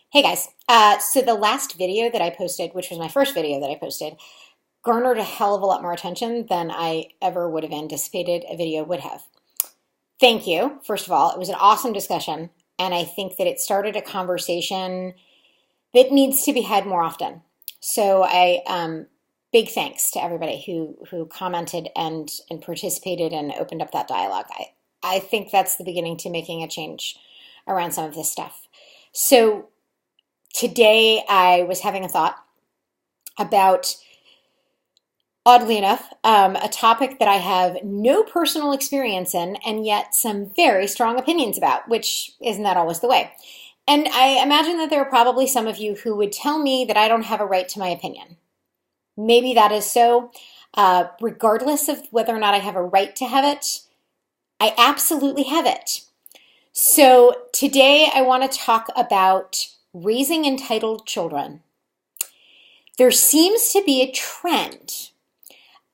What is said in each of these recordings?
Hey guys, so the last video that I posted, which was my first video that I posted, garnered a hell of a lot more attention than I ever would have anticipated a video would have. Thank you, first of all. It was an awesome discussion, and I think that it started a conversation that needs to be had more often. So big thanks to everybody who commented and participated and opened up that dialogue. I think that's the beginning to making a change around some of this stuff. So today I was having a thought about, oddly enough, a topic that I have no personal experience in and yet some very strong opinions about, which isn't that always the way. And I imagine that there are probably some of you who would tell me that I don't have a right to my opinion. Maybe that is so. Regardless of whether or not I have a right to have it, I absolutely have it. So today I want to talk about raising entitled children. There seems to be a trend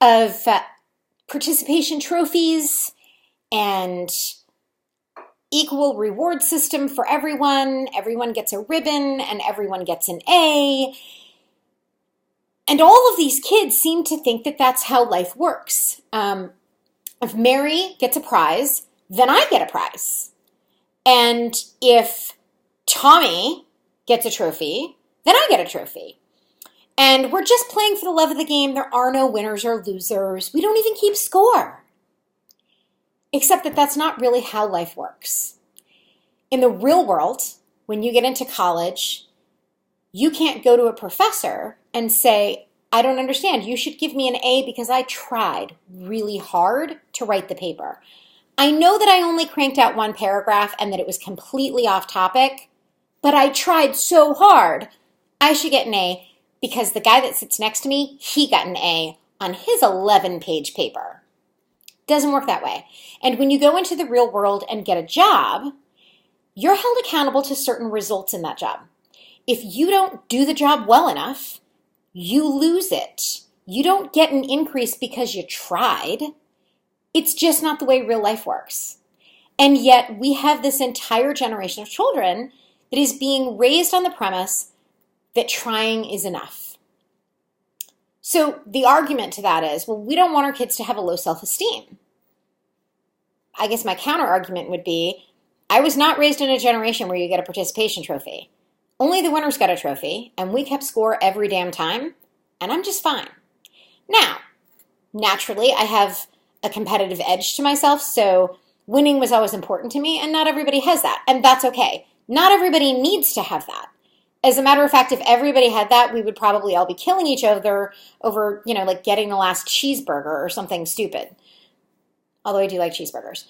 of participation trophies and equal reward system for everyone. Everyone gets a ribbon and everyone gets an A. And all of these kids seem to think that that's how life works. If Mary gets a prize, then I get a prize. And if Tommy gets a trophy, then I get a trophy. And we're just playing for the love of the game. There are no winners or losers. We don't even keep score. Except that that's not really how life works. In the real world, when you get into college, you can't go to a professor and say, I don't understand. You should give me an A because I tried really hard to write the paper. I know that I only cranked out one paragraph and that it was completely off topic, but I tried so hard. I should get an A because the guy that sits next to me, he got an A on his 11-page paper. Doesn't work that way. And when you go into the real world and get a job, you're held accountable to certain results in that job. If you don't do the job well enough, you lose it. You don't get an increase because you tried. It's just not the way real life works. And yet we have this entire generation of children that is being raised on the premise that trying is enough. So the argument to that is, well, we don't want our kids to have a low self-esteem. I guess my counter argument would be, I was not raised in a generation where you get a participation trophy. Only the winners got a trophy, and we kept score every damn time, and I'm just fine. Now, naturally, I have a competitive edge to myself, so winning was always important to me, and not everybody has that, and that's okay. Not everybody needs to have that. As a matter of fact, if everybody had that, we would probably all be killing each other over, like getting the last cheeseburger or something stupid. Although I do like cheeseburgers.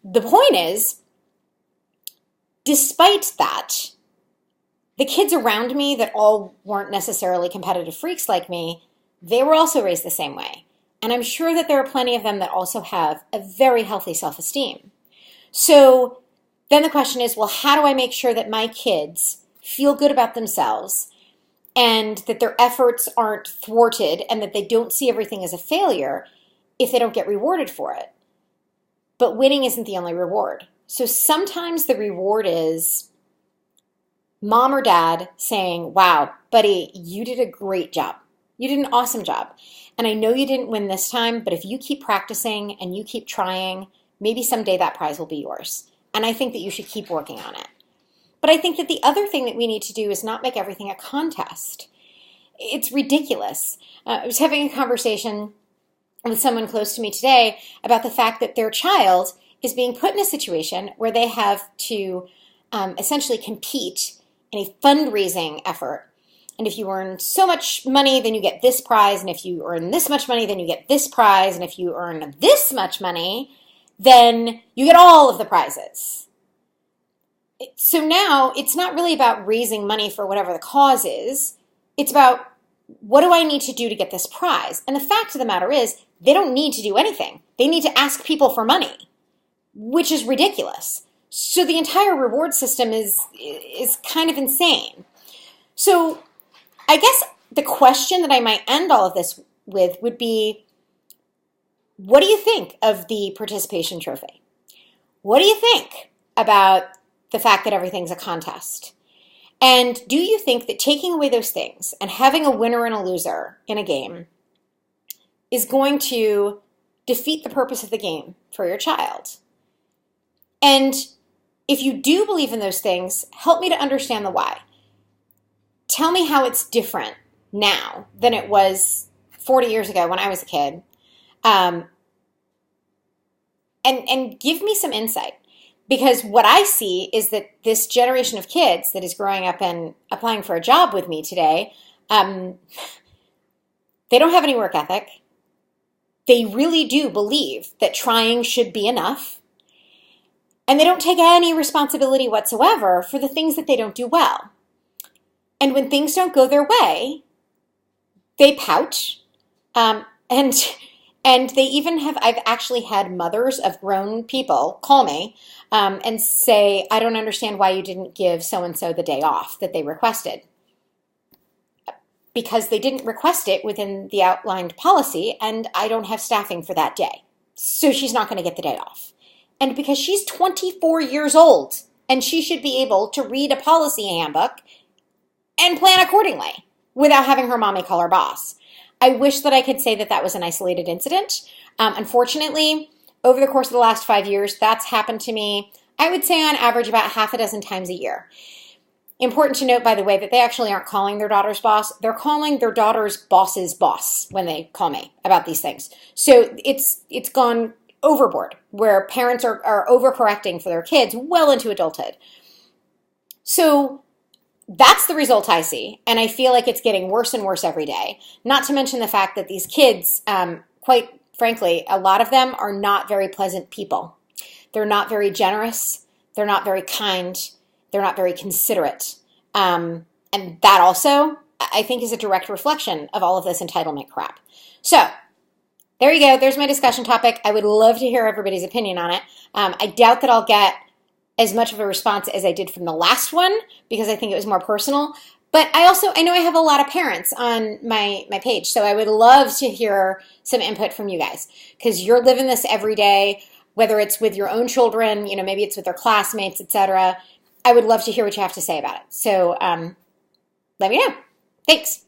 The point is, despite that, the kids around me that all weren't necessarily competitive freaks like me, they were also raised the same way. And I'm sure that there are plenty of them that also have a very healthy self-esteem. So then the question is, well, how do I make sure that my kids feel good about themselves and that their efforts aren't thwarted and that they don't see everything as a failure if they don't get rewarded for it? But winning isn't the only reward. So sometimes the reward is mom or dad saying, wow, buddy, you did a great job. You did an awesome job. And I know you didn't win this time, but if you keep practicing and you keep trying, maybe someday that prize will be yours. And I think that you should keep working on it. But I think that the other thing that we need to do is not make everything a contest. It's ridiculous. I was having a conversation with someone close to me today about the fact that their child is being put in a situation where they have to essentially compete in a fundraising effort. And if you earn so much money, then you get this prize. And if you earn this much money, then you get this prize. And if you earn this much money, then you get all of the prizes. So now it's not really about raising money for whatever the cause is. It's about, what do I need to do to get this prize? And the fact of the matter is, they don't need to do anything. They need to ask people for money, which is ridiculous. So the entire reward system is kind of insane. So I guess the question that I might end all of this with would be, what do you think of the participation trophy? What do you think about the fact that everything's a contest? And do you think that taking away those things and having a winner and a loser in a game is going to defeat the purpose of the game for your child? And if you do believe in those things, help me to understand the why. Tell me how it's different now than it was 40 years ago when I was a kid. And give me some insight. Because what I see is that this generation of kids that is growing up and applying for a job with me today, they don't have any work ethic. They really do believe that trying should be enough. And they don't take any responsibility whatsoever for the things that they don't do well. And when things don't go their way, they pout. And they even have, I've actually had mothers of grown people call me and say, I don't understand why you didn't give so-and-so the day off that they requested. Because they didn't request it within the outlined policy, and I don't have staffing for that day. So she's not going to get the day off. And because she's 24 years old, and she should be able to read a policy handbook and plan accordingly without having her mommy call her boss. I wish that I could say that that was an isolated incident. Unfortunately, over the course of the last 5 years, that's happened to me, I would say on average about half a dozen times a year. Important to note, by the way, that they actually aren't calling their daughter's boss. They're calling their daughter's boss's boss when they call me about these things. So it's gone overboard, where parents are overcorrecting for their kids well into adulthood. So that's the result I see, and I feel like it's getting worse and worse every day. Not to mention the fact that these kids, quite frankly, a lot of them are not very pleasant people. They're not very generous. They're not very kind. They're not very considerate. And that also, I think, is a direct reflection of all of this entitlement crap. So there you go. There's my discussion topic. I would love to hear everybody's opinion on it. I doubt that I'll get as much of a response as I did from the last one, because I think it was more personal. But I know I have a lot of parents on my page, so I would love to hear some input from you guys, because you're living this every day, whether it's with your own children, maybe it's with their classmates, etc. I would love to hear what you have to say about it. So let me know. Thanks.